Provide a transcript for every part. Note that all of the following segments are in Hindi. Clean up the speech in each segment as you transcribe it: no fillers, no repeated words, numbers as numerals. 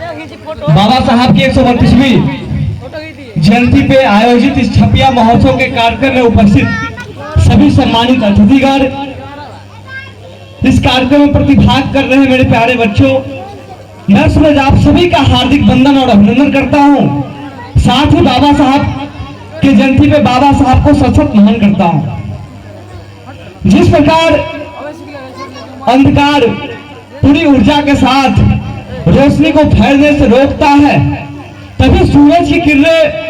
बाबा साहब की 132वीं जयंती पे आयोजित इस छपिया महोत्सव के कार्यक्रम में उपस्थित सभी सम्मानित अतिथिगण, इस कार्यक्रम में प्रतिभाग कर रहे मेरे प्यारे बच्चों, मैं सूरज आप सभी का हार्दिक वंदन और अभिनंदन करता हूं। साथ ही बाबा साहब के जयंती पे बाबा साहब को सशक्त नमन करता हूं। जिस प्रकार अंधकार पूरी ऊर्जा के साथ रोशनी को फैलने से रोकता है, तभी सूरज की किरणें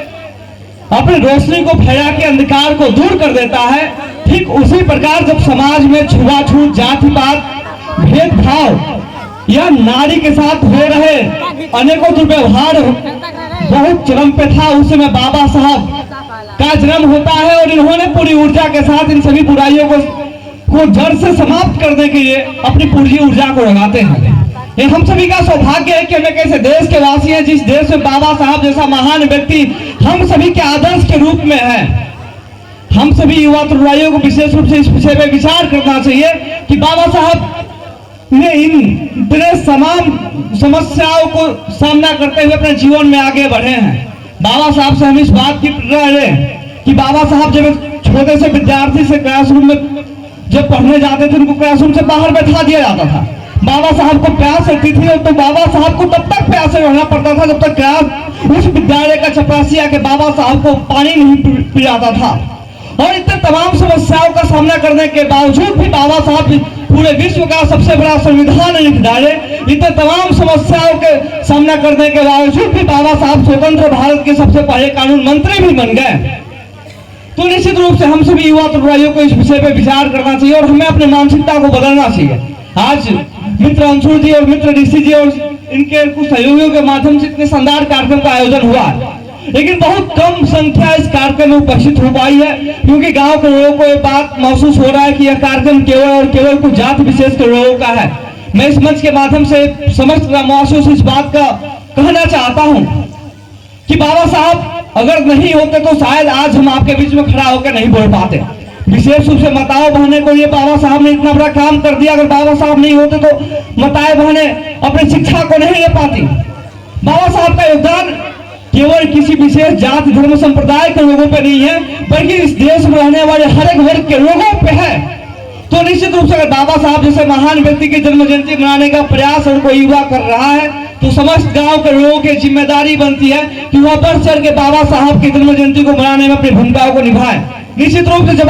अपनी रोशनी को फैला के अंधकार को दूर कर देता है। ठीक उसी प्रकार जब समाज में छुआछूत, जातिवाद, भेदभाव या नारी के साथ हो रहे अनेकों दुर्व्यवहार बहुत चरम पे था, उस समय बाबा साहब का जन्म होता है और इन्होंने पूरी ऊर्जा के साथ इन सभी बुराइयों को जड़ से समाप्त करने के लिए अपनी पूरी ऊर्जा को लगाते हैं। ये हम सभी का सौभाग्य है कि हम एक ऐसे देश के वासी हैं जिस देश में बाबा साहब जैसा महान व्यक्ति हम सभी के आदर्श के रूप में है। हम सभी युवा तरुणाइयों को विशेष रूप से इस विषय पर विचार करना चाहिए कि बाबा साहब ने इन तमाम समस्याओं को सामना करते हुए अपने जीवन में आगे बढ़े हैं। बाबा साहब से हम इस बात की प्रेरणा लें कि बाबा साहब जब छोटे से विद्यार्थी से क्लासरूम में जब पढ़ने जाते थे, उनको क्लासरूम से बाहर बैठा दिया जाता था। बाबा साहब को प्यास लगती थी तो बाबा साहब को तब तक प्यास से रहना पड़ता था जब तक क्लास उस विद्यालय का चपरासी आके बाबा साहब को पानी नहीं पिलाता था। और इतने तमाम समस्याओं का सामना करने के बावजूद भी बाबा साहब पूरे विश्व का सबसे बड़ा संविधान लिख डाले। इतने तमाम समस्याओं के सामना करने के बावजूद भी बाबा साहब स्वतंत्र भारत के सबसे पहले कानून मंत्री भी बन गए। तो निश्चित रूप से हम सभी युवा तरुणाइयों को इस विषय पर विचार करना चाहिए और हमें अपनी मानसिकता को बदलना चाहिए। आज मित्र अंशुल जी और मित्र ऋषि जी और इनके कुछ सहयोगियों के माध्यम से इतने शानदार कार्यक्रम का आयोजन हुआ, लेकिन बहुत कम संख्या इस कार्यक्रम में उपस्थित हो पाई है, क्योंकि गांव के लोगों को ये बात महसूस हो रहा है कि यह कार्यक्रम केवल और केवल कुछ जाति विशेष के लोगों का है। मैं इस मंच के माध्यम से समस्त ग्रामवासियों से इस बात का कहना चाहता हूं कि बाबा साहब अगर नहीं होते तो शायद आज हम आपके बीच में खड़ा होकर नहीं बोल पाते। विशेष रूप से माताओं बहने को ये बाबा साहब ने इतना बड़ा काम कर दिया। अगर बाबा साहब नहीं होते तो माताएं बहने अपनी शिक्षा को नहीं ले पाती। बाबा साहब का योगदान केवल किसी विशेष जाति धर्म संप्रदाय के लोगों पे नहीं है, बल्कि इस देश में रहने वाले हर एक वर्ग के लोगों पे है। तो निश्चित रूप से अगर बाबा साहब जैसे महान व्यक्ति की जन्म जयंती मनाने का प्रयास और कोई युवा कर रहा है, तो समस्त गांव के लोगों की जिम्मेदारी बनती है कि वह बढ़ चढ़ के बाबा साहब की जन्म जयंती को मनाने में अपनी भूमिकाओं को निभाए। निश्चित रूप से जब